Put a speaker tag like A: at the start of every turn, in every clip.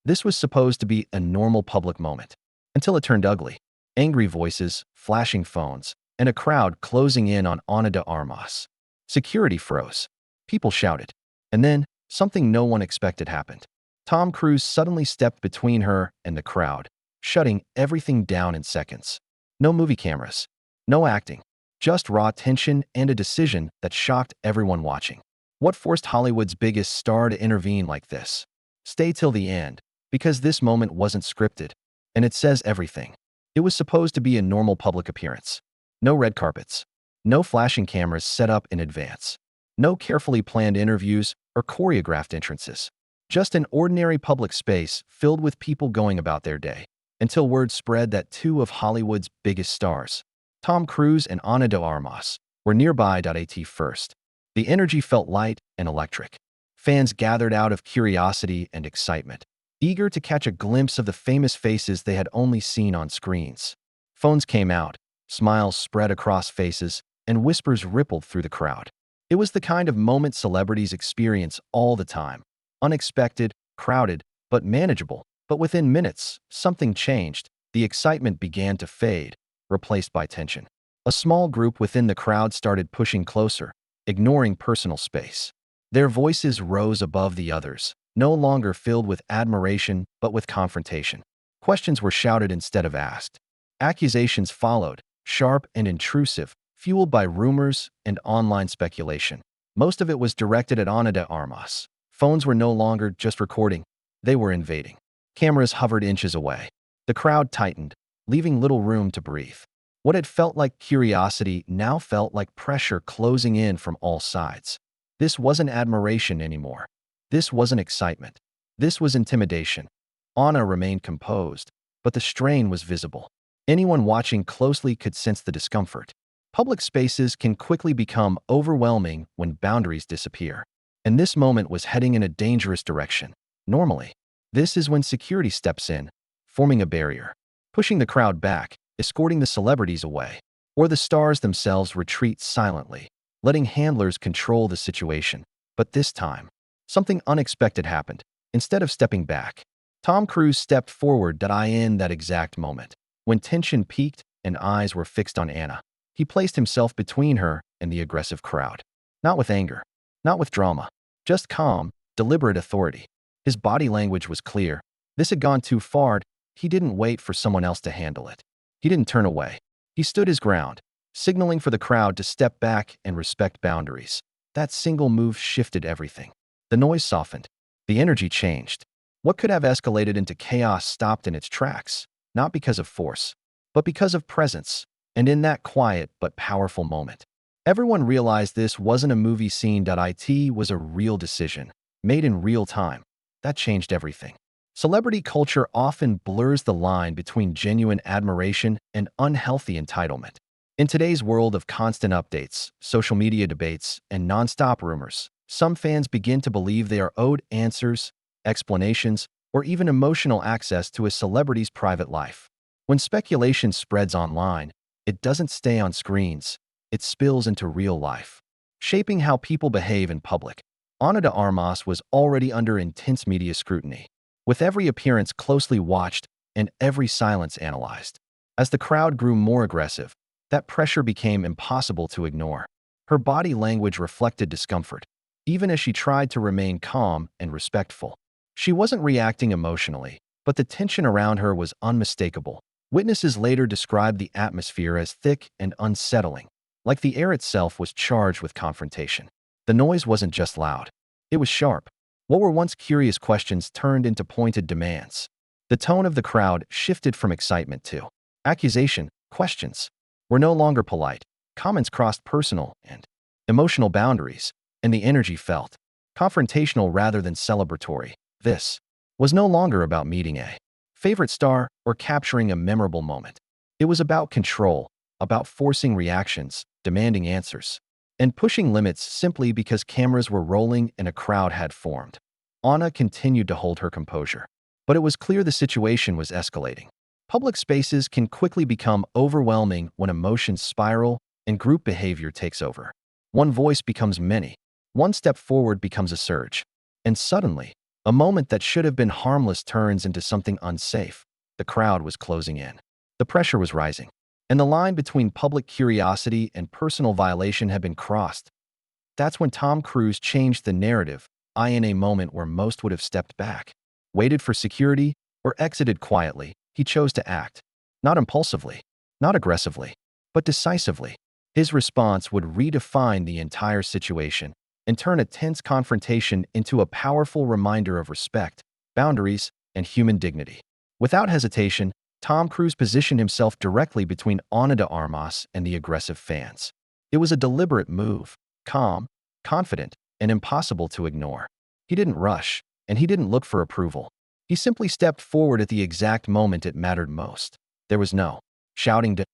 A: This was supposed to be a normal public moment, until it turned ugly. Angry voices, flashing phones, and a crowd closing in on Ana de Armas. Security froze. People shouted. And then, something no one expected happened. Tom Cruise suddenly stepped between her and the crowd, shutting everything down in seconds. No movie cameras. No acting. Just raw tension and a decision that shocked everyone watching. What forced Hollywood's biggest star to intervene like this? Stay till the end, because this moment wasn't scripted, and it says everything. It was supposed to be a normal public appearance. No red carpets. No flashing cameras set up in advance. No carefully planned interviews or choreographed entrances. Just an ordinary public space filled with people going about their day. Until word spread that two of Hollywood's biggest stars, Tom Cruise and Ana de Armas, were nearby. At first, the energy felt light and electric. Fans gathered out of curiosity and excitement, eager to catch a glimpse of the famous faces they had only seen on screens. Phones came out, smiles spread across faces, and whispers rippled through the crowd. It was the kind of moment celebrities experience all the time. Unexpected, crowded, but manageable. But within minutes, something changed. The excitement began to fade, replaced by tension. A small group within the crowd started pushing closer, ignoring personal space. Their voices rose above the others, no longer filled with admiration but with confrontation. Questions were shouted instead of asked. Accusations followed, sharp and intrusive, fueled by rumors and online speculation. Most of it was directed at Ana de Armas. Phones were no longer just recording, they were invading. Cameras hovered inches away. The crowd tightened, leaving little room to breathe. What had felt like curiosity now felt like pressure closing in from all sides. This wasn't admiration anymore. This wasn't excitement. This was intimidation. Ana remained composed, but the strain was visible. Anyone watching closely could sense the discomfort. Public spaces can quickly become overwhelming when boundaries disappear. And this moment was heading in a dangerous direction. Normally, this is when security steps in, forming a barrier, pushing the crowd back, escorting the celebrities away, or the stars themselves retreat silently, letting handlers control the situation. But this time, something unexpected happened. Instead of stepping back, Tom Cruise stepped forward. In that exact moment, when tension peaked and eyes were fixed on Ana, he placed himself between her and the aggressive crowd. Not with anger, not with drama, just calm, deliberate authority. His body language was clear. This had gone too far. He didn't wait for someone else to handle it. He didn't turn away. He stood his ground, signaling for the crowd to step back and respect boundaries. That single move shifted everything. The noise softened. The energy changed. What could have escalated into chaos stopped in its tracks, not because of force, but because of presence. And in that quiet but powerful moment, everyone realized this wasn't a movie scene. It was a real decision, made in real time. That changed everything. Celebrity culture often blurs the line between genuine admiration and unhealthy entitlement. In today's world of constant updates, social media debates, and nonstop rumors, some fans begin to believe they are owed answers, explanations, or even emotional access to a celebrity's private life. When speculation spreads online, it doesn't stay on screens, it spills into real life, shaping how people behave in public. Ana de Armas was already under intense media scrutiny, with every appearance closely watched and every silence analyzed. As the crowd grew more aggressive, that pressure became impossible to ignore. Her body language reflected discomfort, even as she tried to remain calm and respectful. She wasn't reacting emotionally, but the tension around her was unmistakable. Witnesses later described the atmosphere as thick and unsettling, like the air itself was charged with confrontation. The noise wasn't just loud, it was sharp. What were once curious questions turned into pointed demands. The tone of the crowd shifted from excitement to accusation. Questions were no longer polite. Comments crossed personal and emotional boundaries, and the energy felt confrontational rather than celebratory. This was no longer about meeting a favorite star or capturing a memorable moment. It was about control, about forcing reactions, demanding answers, and pushing limits simply because cameras were rolling and a crowd had formed. Ana continued to hold her composure, but it was clear the situation was escalating. Public spaces can quickly become overwhelming when emotions spiral and group behavior takes over. One voice becomes many, one step forward becomes a surge, and suddenly, A moment that should have been harmless turns into something unsafe. The crowd was closing in. The pressure was rising, and the line between public curiosity and personal violation had been crossed. That's when Tom Cruise changed the narrative, in a moment where most would have stepped back, waited for security, or exited quietly. He chose to act. Not impulsively, not aggressively, but decisively. His response would redefine the entire situation and turn a tense confrontation into a powerful reminder of respect, boundaries, and human dignity. Without hesitation, Tom Cruise positioned himself directly between Ana de Armas and the aggressive fans. It was a deliberate move, calm, confident, and impossible to ignore. He didn't rush, and he didn't look for approval. He simply stepped forward at the exact moment it mattered most. There was no shouting to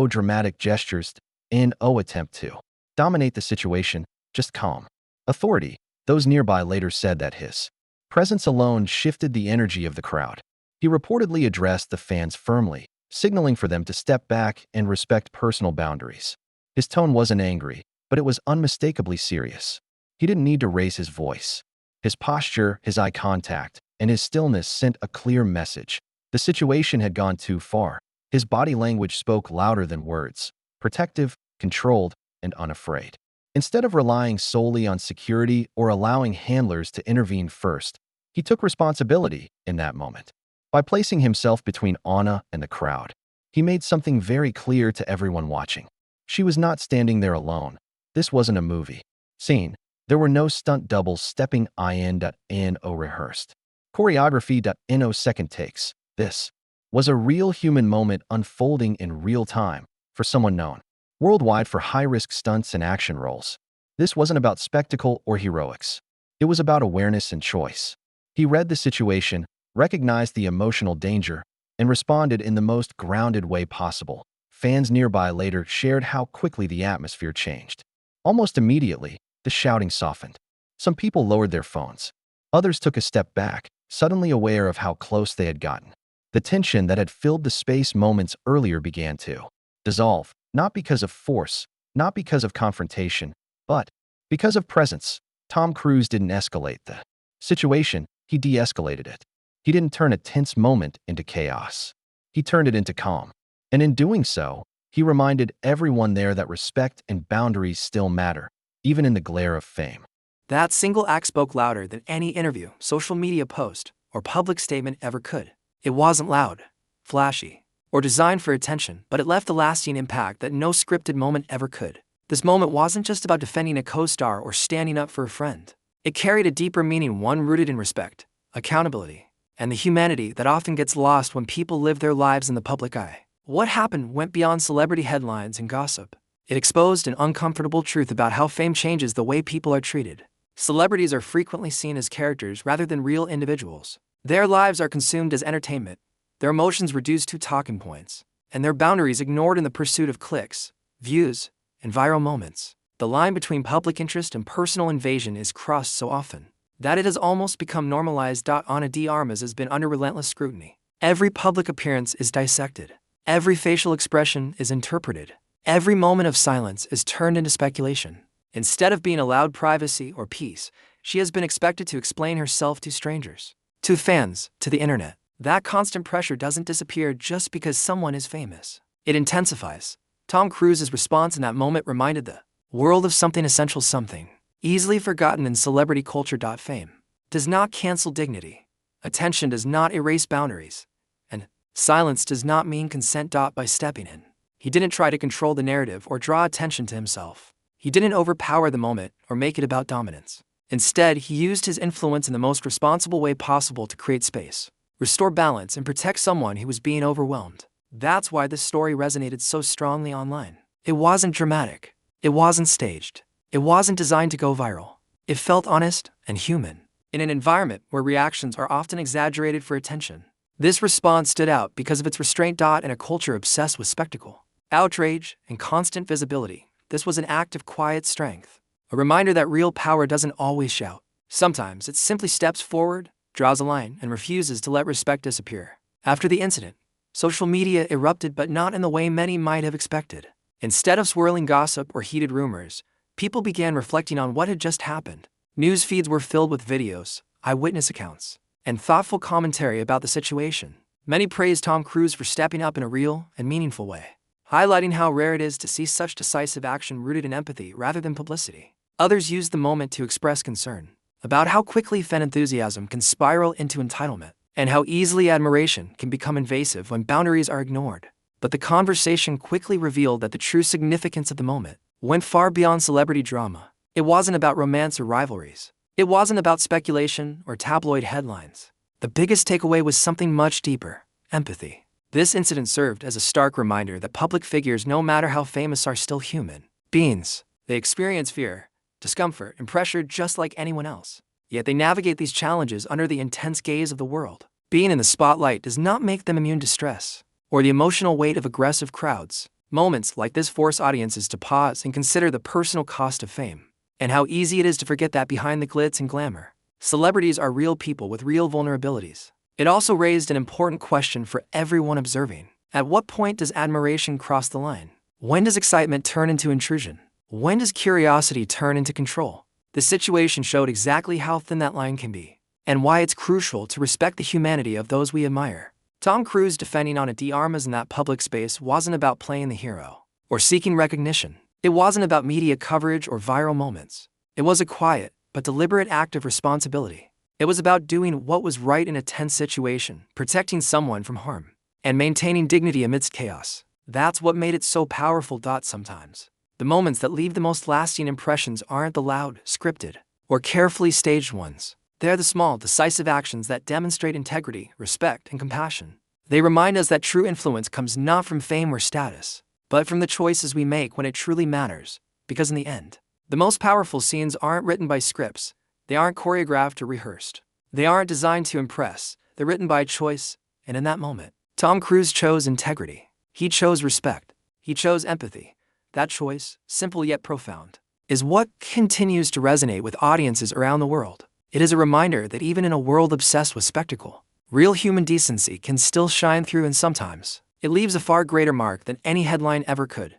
A: dramatic gestures attempt to dominate the situation, just calm authority. Those nearby later said that his presence alone shifted the energy of the crowd. He reportedly addressed the fans firmly, signaling for them to step back and respect personal boundaries. His tone wasn't angry, but it was unmistakably serious. He didn't need to raise his voice. His posture, his eye contact, and his stillness sent a clear message. The situation had gone too far. His body language spoke louder than words, protective, controlled, and unafraid. Instead of relying solely on security or allowing handlers to intervene first, he took responsibility in that moment. By placing himself between Ana and the crowd, he made something very clear to everyone watching. She was not standing there alone. This wasn't a movie scene. There were no stunt doubles stepping in or rehearsed choreography no second takes. This was a real human moment unfolding in real time for someone known worldwide for high-risk stunts and action roles. This wasn't about spectacle or heroics. It was about awareness and choice. He read the situation, recognized the emotional danger, and responded in the most grounded way possible. Fans nearby later shared how quickly the atmosphere changed. Almost immediately, the shouting softened. Some people lowered their phones. Others took a step back, suddenly aware of how close they had gotten. The tension that had filled the space moments earlier began to dissolve, not because of force, not because of confrontation, but because of presence. Tom Cruise didn't escalate the situation, he de-escalated it. He didn't turn a tense moment into chaos. He turned it into calm. And in doing so, he reminded everyone there that respect and boundaries still matter, even in the glare of fame.
B: That single act spoke louder than any interview, social media post, or public statement ever could. It wasn't loud, flashy, or designed for attention, but it left a lasting impact that no scripted moment ever could. This moment wasn't just about defending a co-star or standing up for a friend. It carried a deeper meaning, one rooted in respect, accountability, and the humanity that often gets lost when people live their lives in the public eye. What happened went beyond celebrity headlines and gossip. It exposed an uncomfortable truth about how fame changes the way people are treated. Celebrities are frequently seen as characters rather than real individuals. Their lives are consumed as entertainment, their emotions reduced to talking points, and their boundaries ignored in the pursuit of clicks, views, and viral moments. The line between public interest and personal invasion is crossed so often that it has almost become normalized. Ana de Armas has been under relentless scrutiny. Every public appearance is dissected. Every facial expression is interpreted. Every moment of silence is turned into speculation. Instead of being allowed privacy or peace, she has been expected to explain herself to strangers, to fans, to the internet. That constant pressure doesn't disappear just because someone is famous. It intensifies. Tom Cruise's response in that moment reminded the world of something essential, something easily forgotten in celebrity culture. Fame does not cancel dignity. Attention does not erase boundaries. And silence does not mean consent. By stepping in, he didn't try to control the narrative or draw attention to himself. He didn't overpower the moment or make it about dominance. Instead, he used his influence in the most responsible way possible to create space, restore balance, and protect someone who was being overwhelmed. That's why this story resonated so strongly online. It wasn't dramatic. It wasn't staged. It wasn't designed to go viral. It felt honest and human. In an environment where reactions are often exaggerated for attention, this response stood out because of its restraint. In a culture obsessed with spectacle, outrage, and constant visibility, this was an act of quiet strength. A reminder that real power doesn't always shout. Sometimes it simply steps forward, draws a line, and refuses to let respect disappear. After the incident, social media erupted, but not in the way many might have expected. Instead of swirling gossip or heated rumors, people began reflecting on what had just happened. News feeds were filled with videos, eyewitness accounts, and thoughtful commentary about the situation. Many praised Tom Cruise for stepping up in a real and meaningful way, highlighting how rare it is to see such decisive action rooted in empathy rather than publicity. Others used the moment to express concern about how quickly fan enthusiasm can spiral into entitlement, and how easily admiration can become invasive when boundaries are ignored. But the conversation quickly revealed that the true significance of the moment went far beyond celebrity drama. It wasn't about romance or rivalries. It wasn't about speculation or tabloid headlines. The biggest takeaway was something much deeper: empathy. This incident served as a stark reminder that public figures, no matter how famous, are still human beings. They experience fear, discomfort, and pressure just like anyone else. Yet they navigate these challenges under the intense gaze of the world. Being in the spotlight does not make them immune to stress or the emotional weight of aggressive crowds. Moments like this force audiences to pause and consider the personal cost of fame, and how easy it is to forget that behind the glitz and glamour, celebrities are real people with real vulnerabilities. It also raised an important question for everyone observing. At what point does admiration cross the line? When does excitement turn into intrusion? When does curiosity turn into control? The situation showed exactly how thin that line can be, and why it's crucial to respect the humanity of those we admire. Tom Cruise defending Ana de Armas in that public space wasn't about playing the hero or seeking recognition. It wasn't about media coverage or viral moments. It was a quiet but deliberate act of responsibility. It was about doing what was right in a tense situation, protecting someone from harm, and maintaining dignity amidst chaos. That's what made it so powerful. Sometimes the moments that leave the most lasting impressions aren't the loud, scripted, or carefully staged ones. They're the small, decisive actions that demonstrate integrity, respect, and compassion. They remind us that true influence comes not from fame or status, but from the choices we make when it truly matters. Because in the end, the most powerful scenes aren't written by scripts. They aren't choreographed or rehearsed. They aren't designed to impress. They're written by choice, and in that moment, Tom Cruise chose integrity. He chose respect. He chose empathy. That choice, simple yet profound, is what continues to resonate with audiences around the world. It is a reminder that even in a world obsessed with spectacle, real human decency can still shine through, and sometimes it leaves a far greater mark than any headline ever could.